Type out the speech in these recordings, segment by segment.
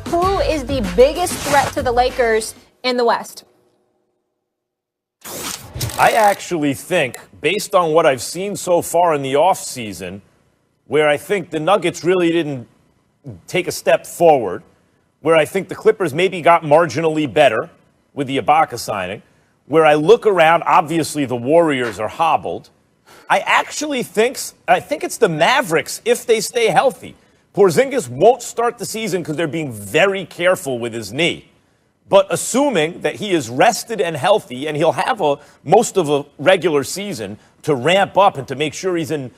who is the biggest threat to the Lakers in the West? I actually think, based on what I've seen so far in the offseason, where I think the Nuggets really didn't take a step forward, where I think the Clippers maybe got marginally better with the Ibaka signing, where I look around, obviously the Warriors are hobbled. I think it's the Mavericks if they stay healthy. Porzingis won't start the season because they're being very careful with his knee. But assuming that he is rested and healthy, and he'll have most of a regular season to ramp up and to make sure he's in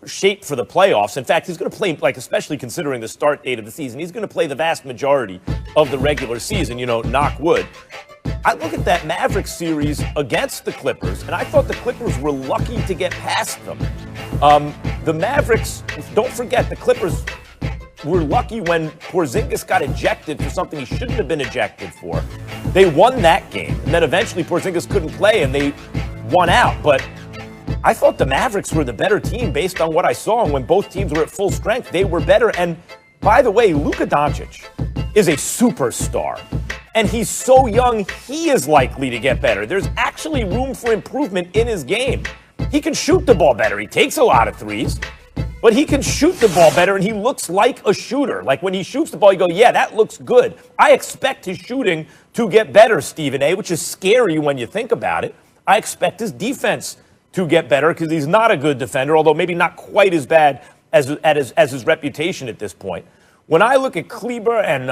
shape for the playoffs. In fact, he's going to play, especially considering the start date of the season, he's going to play the vast majority of the regular season, knock wood. I look at that Mavericks series against the Clippers, and I thought the Clippers were lucky to get past them. The Mavericks, don't forget, the Clippers were lucky when Porzingis got ejected for something he shouldn't have been ejected for. They won that game, and then eventually Porzingis couldn't play, and they won out. But I thought the Mavericks were the better team based on what I saw, and when both teams were at full strength, they were better. And by the way, Luka Doncic is a superstar. And he's so young, he is likely to get better. There's actually room for improvement in his game. He can shoot the ball better. He takes a lot of threes, but he can shoot the ball better, and he looks like a shooter. Like when he shoots the ball, you go, yeah, that looks good. I expect his shooting to get better, Stephen A., which is scary when you think about it. I expect his defense to get better because he's not a good defender, although maybe not quite as bad as his reputation at this point. When I look at Kleber and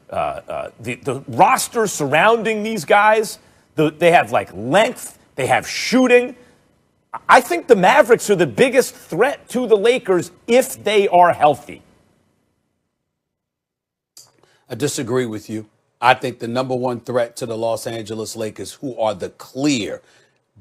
the roster surrounding these guys, they have length, they have shooting. I think the Mavericks are the biggest threat to the Lakers if they are healthy. I disagree with you. I think the number one threat to the Los Angeles Lakers, who are the clear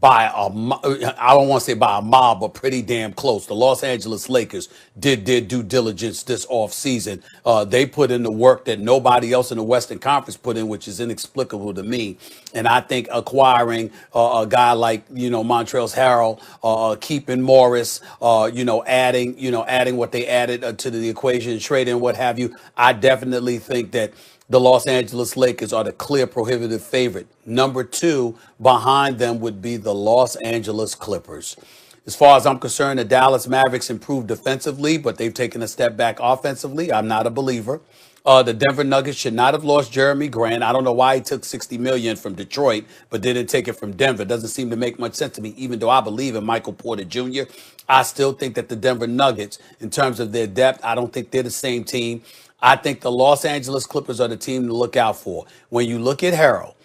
I don't want to say by a mile, but pretty damn close. The Los Angeles Lakers did their due diligence this offseason. They put in the work that nobody else in the Western Conference put in, which is inexplicable to me. And I think acquiring a guy like, Montrezl Harrell, keeping Morris, adding what they added to the equation, trading what have you, I definitely think that the Los Angeles Lakers are the clear prohibitive favorite. Number two behind them would be the Los Angeles Clippers. As far as I'm concerned, the Dallas Mavericks improved defensively, but they've taken a step back offensively. I'm not a believer. The Denver Nuggets should not have lost Jeremy Grant. I don't know why he took $60 million from Detroit, but didn't take it from Denver. It doesn't seem to make much sense to me, even though I believe in Michael Porter Jr. I still think that the Denver Nuggets, in terms of their depth, I don't think they're the same team. I think the Los Angeles Clippers are the team to look out for. When you look at Harrell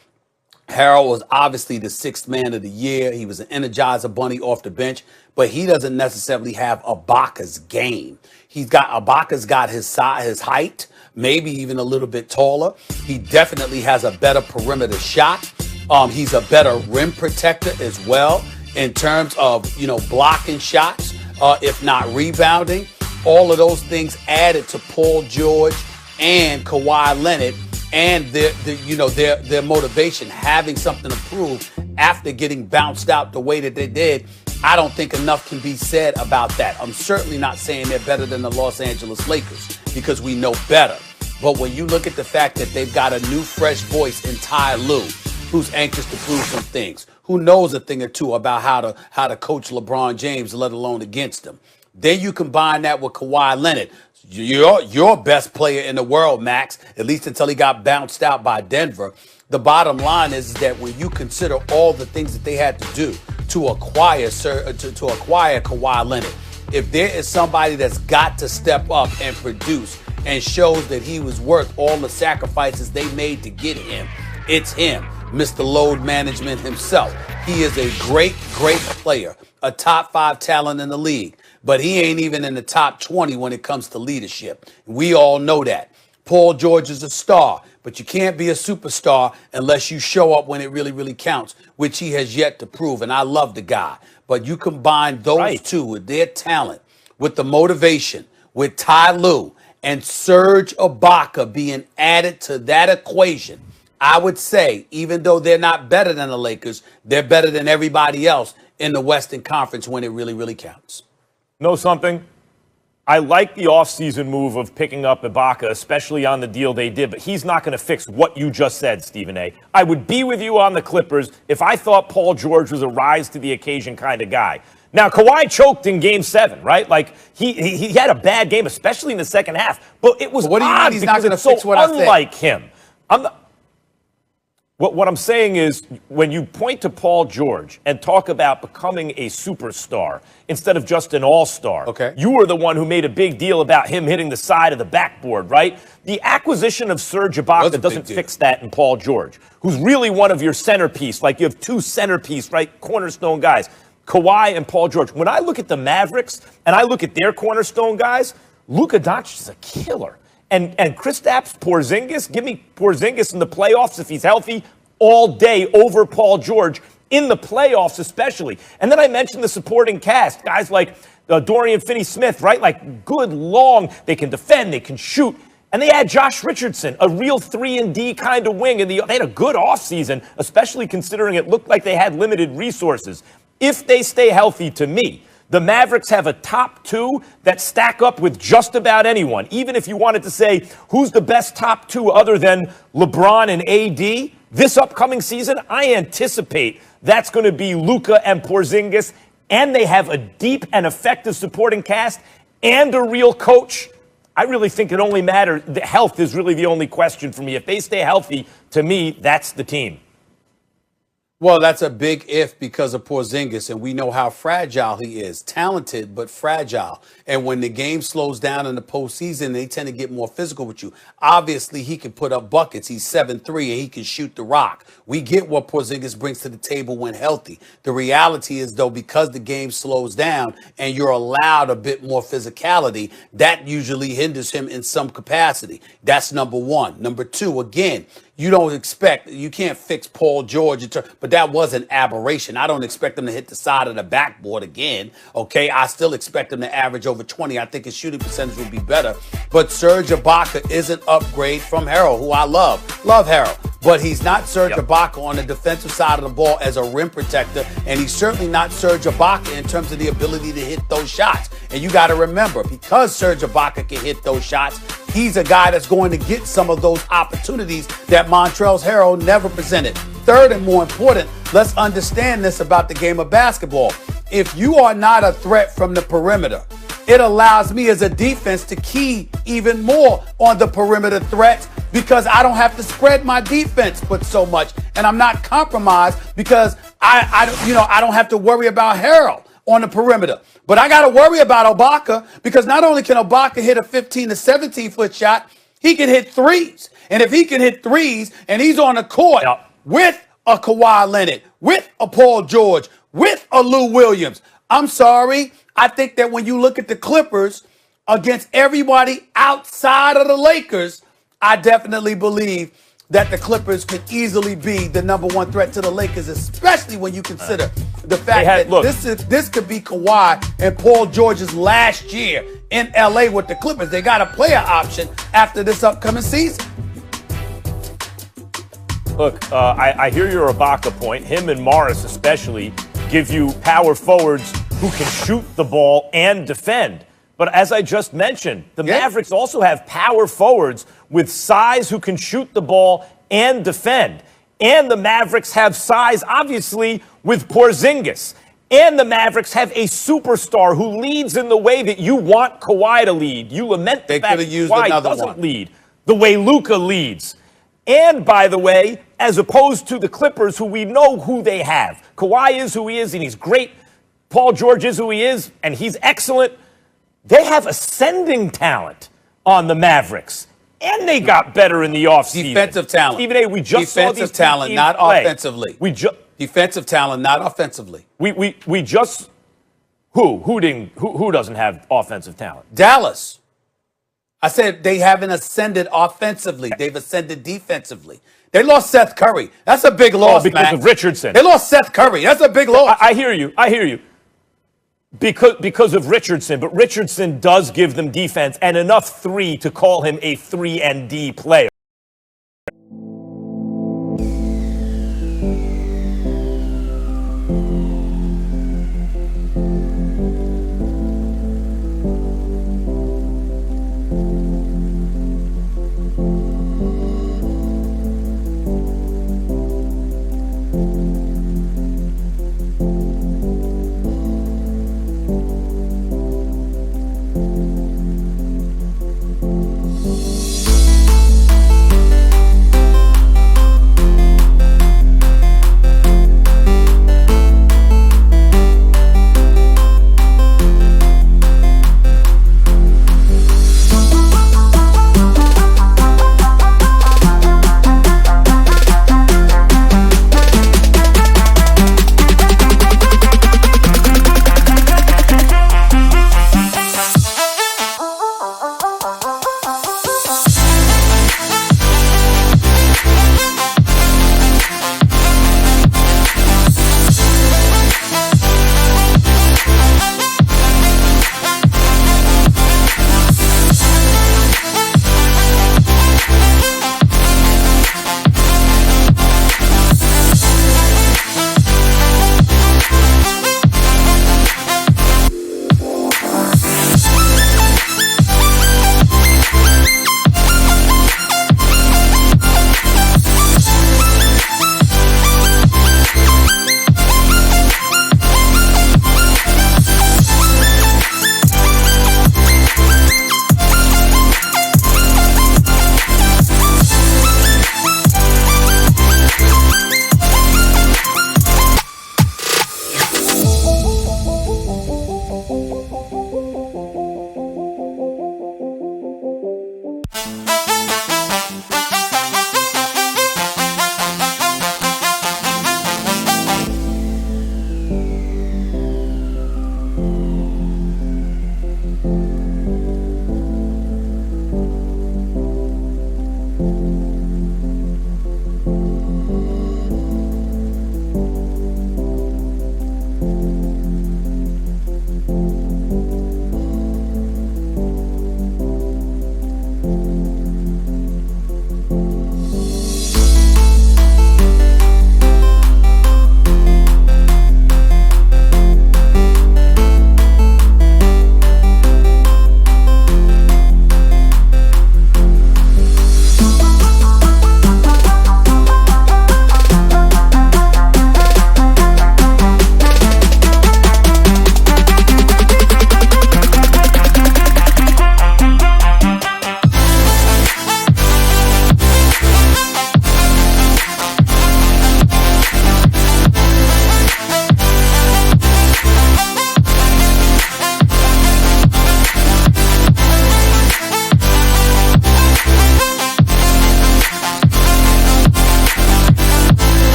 was obviously the sixth man of the year. He was an Energizer bunny off the bench, but he doesn't necessarily have Ibaka's game. Ibaka's got his size, his height, maybe even a little bit taller. He definitely has a better perimeter shot. He's a better rim protector as well in terms of, blocking shots, if not rebounding. All of those things added to Paul George and Kawhi Leonard and their motivation, having something to prove after getting bounced out the way that they did. I don't think enough can be said about that. I'm certainly not saying they're better than the Los Angeles Lakers because we know better. But when you look at the fact that they've got a new fresh voice in Ty Lue, who's anxious to prove some things, who knows a thing or two about how to coach LeBron James, let alone against him. Then you combine that with Kawhi Leonard, your best player in the world, Max, at least until he got bounced out by Denver. The bottom line is that when you consider all the things that they had to do to acquire Kawhi Leonard, if there is somebody that's got to step up and produce and shows that he was worth all the sacrifices they made to get him, it's him, Mr. Load Management himself. He is a great, great player, a top 5 talent in the league. But he ain't even in the top 20 when it comes to leadership. We all know that. Paul George is a star, but you can't be a superstar unless you show up when it really, really counts, which he has yet to prove. And I love the guy. But you combine those two with their talent, with the motivation, with Ty Lue and Serge Ibaka being added to that equation, I would say, even though they're not better than the Lakers, they're better than everybody else in the Western Conference when it really, really counts. Know something? I like the offseason move of picking up Ibaka, especially on the deal they did, but he's not going to fix what you just said, Stephen A. I would be with you on the Clippers if I thought Paul George was a rise to the occasion kind of guy. Now, Kawhi choked in Game 7, right? Like, he had a bad game, especially in the second half, but it was what do you odd mean he's not because going to it's so fix what I said? unlike him. What I'm saying is, when you point to Paul George and talk about becoming a superstar instead of just an all-star, okay, you were the one who made a big deal about him hitting the side of the backboard, right? The acquisition of Serge Ibaka doesn't fix that in Paul George, who's really one of your centerpiece. Like, you have two centerpiece, right, cornerstone guys, Kawhi and Paul George. When I look at the Mavericks and I look at their cornerstone guys, Luka Doncic is a killer. And Kristaps Porzingis, give me Porzingis in the playoffs if he's healthy all day over Paul George, in the playoffs especially. And then I mentioned the supporting cast, guys like Dorian Finney-Smith, right? Like, good, long, they can defend, they can shoot. And they had Josh Richardson, a real 3-and-D kind of wing. And they had a good offseason, especially considering it looked like they had limited resources. If they stay healthy, to me, the Mavericks have a top two that stack up with just about anyone. Even if you wanted to say who's the best top two other than LeBron and AD this upcoming season, I anticipate that's going to be Luka and Porzingis, and they have a deep and effective supporting cast and a real coach. I really think it only matters. The health is really the only question for me. If they stay healthy, to me, that's the team. Well, that's a big if because of Porzingis, and we know how fragile he is. Talented, but fragile. And when the game slows down in the postseason, they tend to get more physical with you. Obviously, he can put up buckets. He's 7'3", and he can shoot the rock. We get what Porzingis brings to the table when healthy. The reality is, though, because the game slows down and you're allowed a bit more physicality, that usually hinders him in some capacity. That's number one. Number two, again, you can't fix Paul George, but that was an aberration. I don't expect him to hit the side of the backboard again, okay? I still expect him to average over 20. I think his shooting percentage will be better. But Serge Ibaka is an upgrade from Harrell, who I love. Love Harrell. But he's not Serge Ibaka on the defensive side of the ball as a rim protector, and he's certainly not Serge Ibaka in terms of the ability to hit those shots. And you got to remember, because Serge Ibaka can hit those shots, he's a guy that's going to get some of those opportunities that Montrezl Harrell never presented. Third, and more important, let's understand this about the game of basketball. If you are not a threat from the perimeter, it allows me as a defense to key even more on the perimeter threats because I don't have to spread my defense but so much, and I'm not compromised because I don't have to worry about Harrell on the perimeter. But I got to worry about Ibaka because not only can Ibaka hit a 15 to 17 foot shot, he can hit threes. And if he can hit threes and he's on the court with a Kawhi Leonard, with a Paul George, with a Lou Williams, I'm sorry, I think that when you look at the Clippers against everybody outside of the Lakers, I definitely believe that the Clippers could easily be the number one threat to the Lakers, especially when you consider the fact that this could be Kawhi and Paul George's last year in L.A. with the Clippers. They got a player option after this upcoming season. Look, I hear your Ibaka point. Him and Morris especially give you power forwards who can shoot the ball and defend. But as I just mentioned, the Mavericks also have power forwards with size who can shoot the ball and defend. And the Mavericks have size, obviously, with Porzingis. And the Mavericks have a superstar who leads in the way that you want Kawhi to lead. You lament the fact that Kawhi doesn't lead the way Luka leads. And, by the way, as opposed to the Clippers, who we know who they have. Kawhi is who he is, and he's great. Paul George is who he is, and he's excellent. They have ascending talent on the Mavericks, and they got better in the offseason. Defensive talent. Stephen A., we just saw these talent, not play. offensively. Defensive talent, not offensively. We just who doesn't have offensive talent? Dallas. I said they haven't ascended offensively. They've ascended defensively. They lost Seth Curry. That's a big loss, because of Richardson. They lost Seth Curry. That's a big loss. I hear you. Because of Richardson, but Richardson does give them defense and enough three to call him a 3-and-D player.